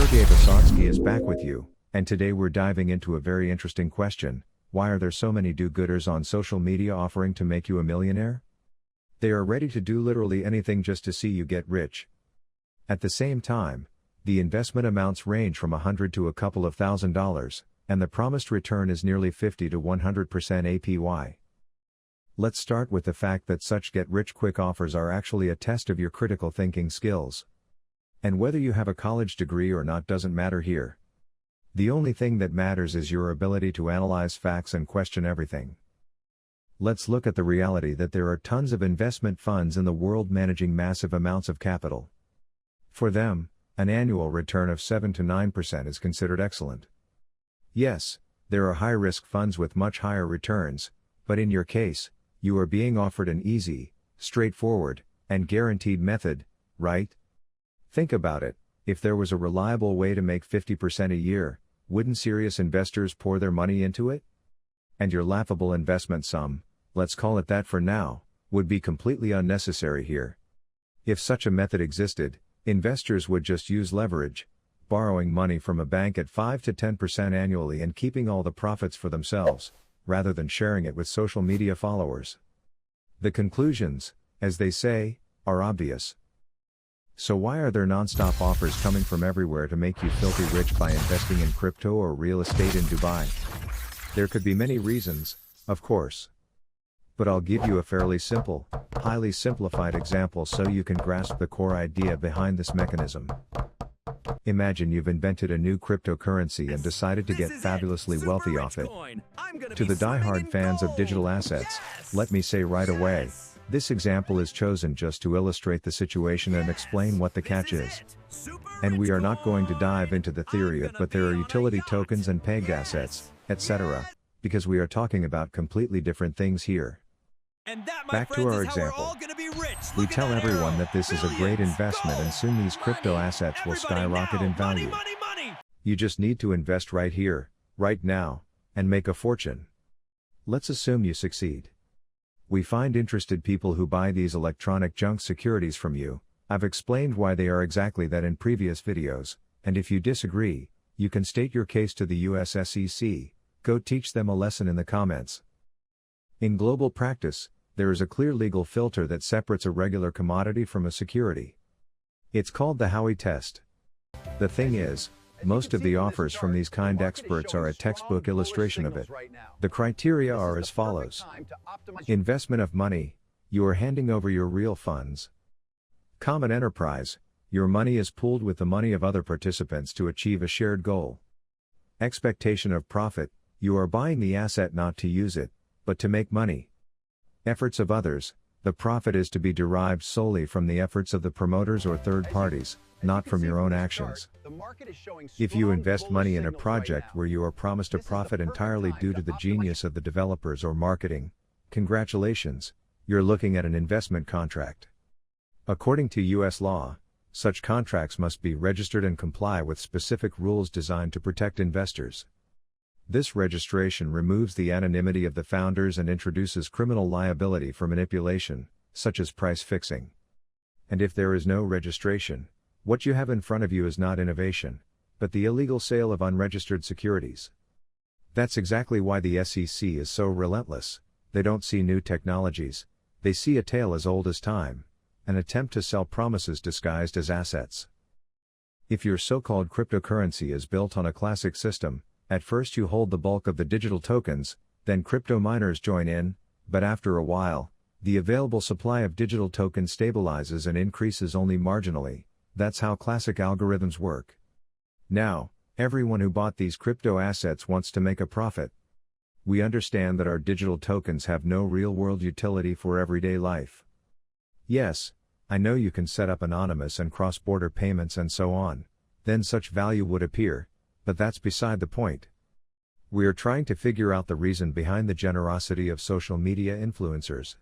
Sergey Vysotsky is back with you, and today we're diving into a very interesting question: why are there so many do-gooders on social media offering to make you a millionaire? They are ready to do literally anything just to see you get rich. At the same time, the investment amounts range from $100 to a couple of $1,000s, and the promised return is nearly 50 to 100% APY. Let's start with the fact that such get-rich-quick offers are actually a test of your critical thinking skills. And whether you have a college degree or not doesn't matter here. The only thing that matters is your ability to analyze facts and question everything. Let's look at the reality that there are tons of investment funds in the world managing massive amounts of capital. For them, an annual return of 7 to 9% is considered excellent. Yes, there are high-risk funds with much higher returns, but in your case, you are being offered an easy, straightforward, and guaranteed method, right? Think about it: if there was a reliable way to make 50% a year, wouldn't serious investors pour their money into it? And your laughable investment sum, let's call it that for now, would be completely unnecessary here. If such a method existed, investors would just use leverage, borrowing money from a bank at 5 to 10% annually and keeping all the profits for themselves, rather than sharing it with social media followers. The conclusions, as they say, are obvious. So why are there non-stop offers coming from everywhere to make you filthy rich by investing in crypto or real estate in Dubai? There could be many reasons, of course. But I'll give you a fairly simple, highly simplified example so you can grasp the core idea behind this mechanism. Imagine you've invented a new cryptocurrency and decided to get fabulously wealthy off it. To the die-hard fans of digital assets, let me say right away, this example is chosen just to illustrate the situation and explain what the catch is. And we are not going to dive into the theory of but there are utility tokens and pegged assets, etc., because we are talking about completely different things here. Back to our example. We tell everyone that this is a great investment and soon these crypto assets will skyrocket in value. You just need to invest right here, right now, and make a fortune. Let's assume you succeed. We find interested people who buy these electronic junk securities from you. I've explained why they are exactly that in previous videos, and if you disagree, you can state your case to the US SEC, go teach them a lesson in the comments. In global practice, there is a clear legal filter that separates a regular commodity from a security. It's called the Howey Test. The thing is, most of the offers from these kind experts are a textbook illustration of it. The criteria are as follows. Investment of money: you are handing over your real funds. Common enterprise: your money is pooled with the money of other participants to achieve a shared goal. Expectation of profit: you are buying the asset not to use it, but to make money. Efforts of others: the profit is to be derived solely from the efforts of the promoters or third parties, not from your own actions. If you invest money in a project where you are promised a profit entirely due to the genius of the developers or marketing, congratulations, you're looking at an investment contract. According to US law, such contracts must be registered and comply with specific rules designed to protect investors. This registration removes the anonymity of the founders and introduces criminal liability for manipulation, such as price fixing. And if there is no registration, what you have in front of you is not innovation, but the illegal sale of unregistered securities. That's exactly why the SEC is so relentless. They don't see new technologies, they see a tale as old as time, an attempt to sell promises disguised as assets. If your so-called cryptocurrency is built on a classic system, at first you hold the bulk of the digital tokens, then crypto miners join in, but after a while, the available supply of digital tokens stabilizes and increases only marginally. That's how classic algorithms work. Now, everyone who bought these crypto assets wants to make a profit. We understand that our digital tokens have no real-world utility for everyday life. Yes, I know you can set up anonymous and cross-border payments and so on, then such value would appear, but that's beside the point. We are trying to figure out the reason behind the generosity of social media influencers.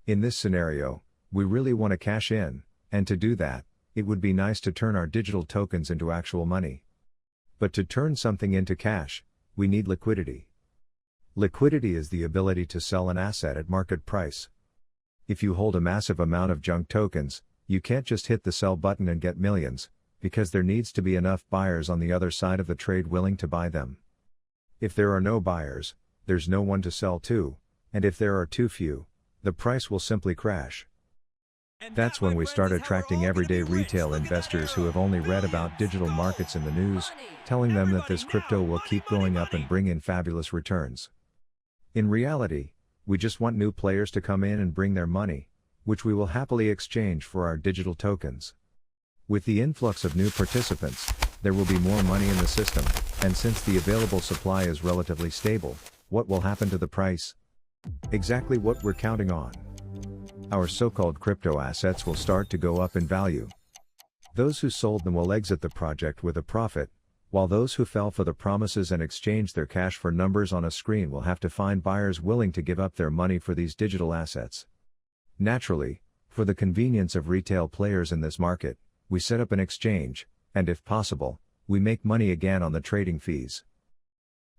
In this scenario, we really want to cash in, and to do that, it would be nice to turn our digital tokens into actual money. But to turn something into cash, we need liquidity. Liquidity is the ability to sell an asset at market price. If you hold a massive amount of junk tokens, you can't just hit the sell button and get millions, because there needs to be enough buyers on the other side of the trade willing to buy them. If there are no buyers, there's no one to sell to, and if there are too few, the price will simply crash. That's when we start attracting everyday retail investors who have only read about digital markets in the news, telling them that this crypto will keep going up and bring in fabulous returns. In reality, we just want new players to come in and bring their money, which we will happily exchange for our digital tokens. With the influx of new participants, there will be more money in the system, and since the available supply is relatively stable, what will happen to the price? Exactly what we're counting on. Our so-called crypto assets will start to go up in value. Those who sold them will exit the project with a profit, while those who fell for the promises and exchanged their cash for numbers on a screen will have to find buyers willing to give up their money for these digital assets. Naturally, for the convenience of retail players in this market, we set up an exchange, and if possible, we make money again on the trading fees.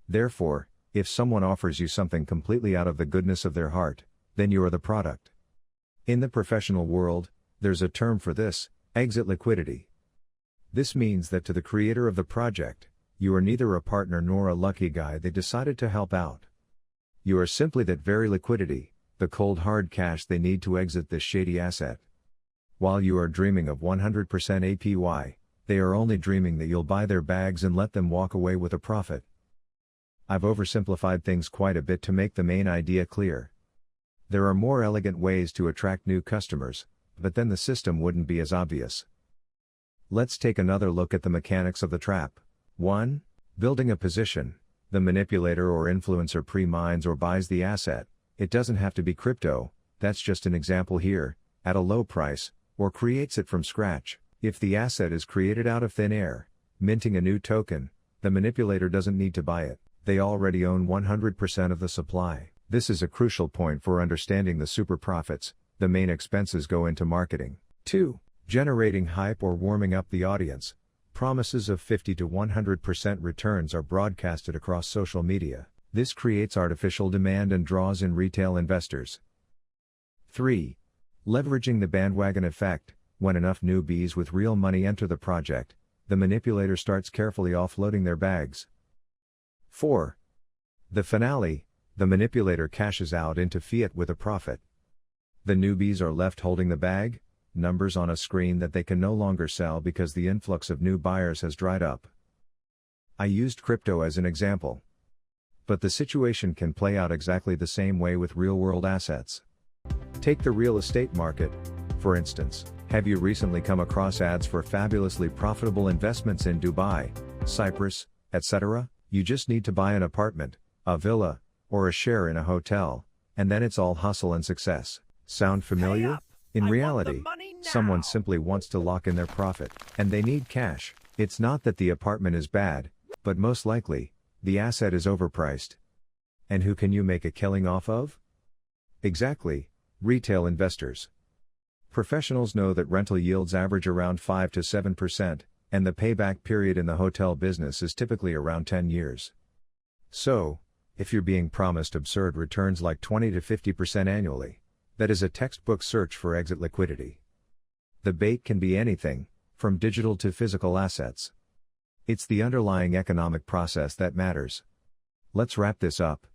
Therefore, if someone offers you something completely out of the goodness of their heart, then you are the product. In the professional world, there's a term for this: exit liquidity. This means that to the creator of the project, you are neither a partner nor a lucky guy they decided to help out. You are simply that very liquidity, the cold hard cash they need to exit this shady asset. While you are dreaming of 100% APY, they are only dreaming that you'll buy their bags and let them walk away with a profit. I've oversimplified things quite a bit to make the main idea clear. There are more elegant ways to attract new customers, but then the system wouldn't be as obvious. Let's take another look at the mechanics of the trap. 1. Building a position. The manipulator or influencer pre-mines or buys the asset. It doesn't have to be crypto, that's just an example here, at a low price, or creates it from scratch. If the asset is created out of thin air, minting a new token, the manipulator doesn't need to buy it. They already own 100% of the supply. This is a crucial point for understanding the super profits. The main expenses go into marketing. 2. Generating hype or warming up the audience. Promises of 50 to 100% returns are broadcasted across social media. This creates artificial demand and draws in retail investors. 3. Leveraging the bandwagon effect. When enough newbies with real money enter the project, the manipulator starts carefully offloading their bags. 4. The finale. The manipulator cashes out into fiat with a profit. The newbies are left holding the bag, numbers on a screen that they can no longer sell because the influx of new buyers has dried up. I used crypto as an example. But the situation can play out exactly the same way with real-world assets. Take the real estate market, for instance. Have you recently come across ads for fabulously profitable investments in Dubai, Cyprus, etc.? You just need to buy an apartment, a villa, or a share in a hotel, and then it's all hustle and success. Sound familiar? In reality, someone simply wants to lock in their profit, and they need cash. It's not that the apartment is bad, but most likely, the asset is overpriced. And who can you make a killing off of? Exactly, retail investors. Professionals know that rental yields average around 5 to 7%, and the payback period in the hotel business is typically around 10 years. So, if you're being promised absurd returns like 20 to 50% annually, that is a textbook search for exit liquidity. The bait can be anything, from digital to physical assets. It's the underlying economic process that matters. Let's wrap this up.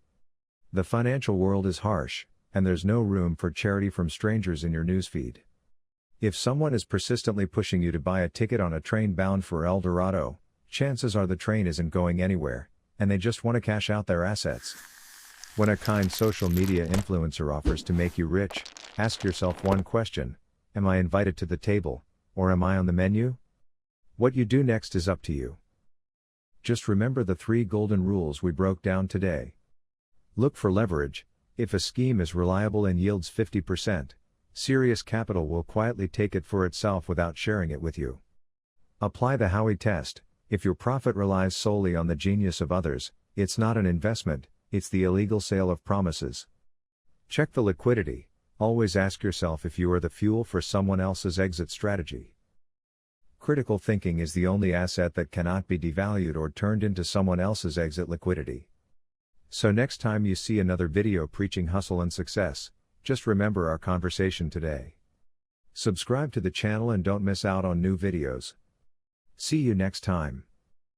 The financial world is harsh, and there's no room for charity from strangers in your newsfeed. If someone is persistently pushing you to buy a ticket on a train bound for El Dorado, chances are the train isn't going anywhere, and they just want to cash out their assets. When a kind social media influencer offers to make you rich, ask yourself one question: am I invited to the table, or am I on the menu? What you do next is up to you. Just remember the 3 golden rules we broke down today. Look for leverage. If a scheme is reliable and yields 50%, serious capital will quietly take it for itself without sharing it with you. Apply the Howey Test. If your profit relies solely on the genius of others, it's not an investment, it's the illegal sale of promises. Check the liquidity. Always ask yourself if you are the fuel for someone else's exit strategy. Critical thinking is the only asset that cannot be devalued or turned into someone else's exit liquidity. So next time you see another video preaching hustle and success, just remember our conversation today. Subscribe to the channel and don't miss out on new videos. See you next time.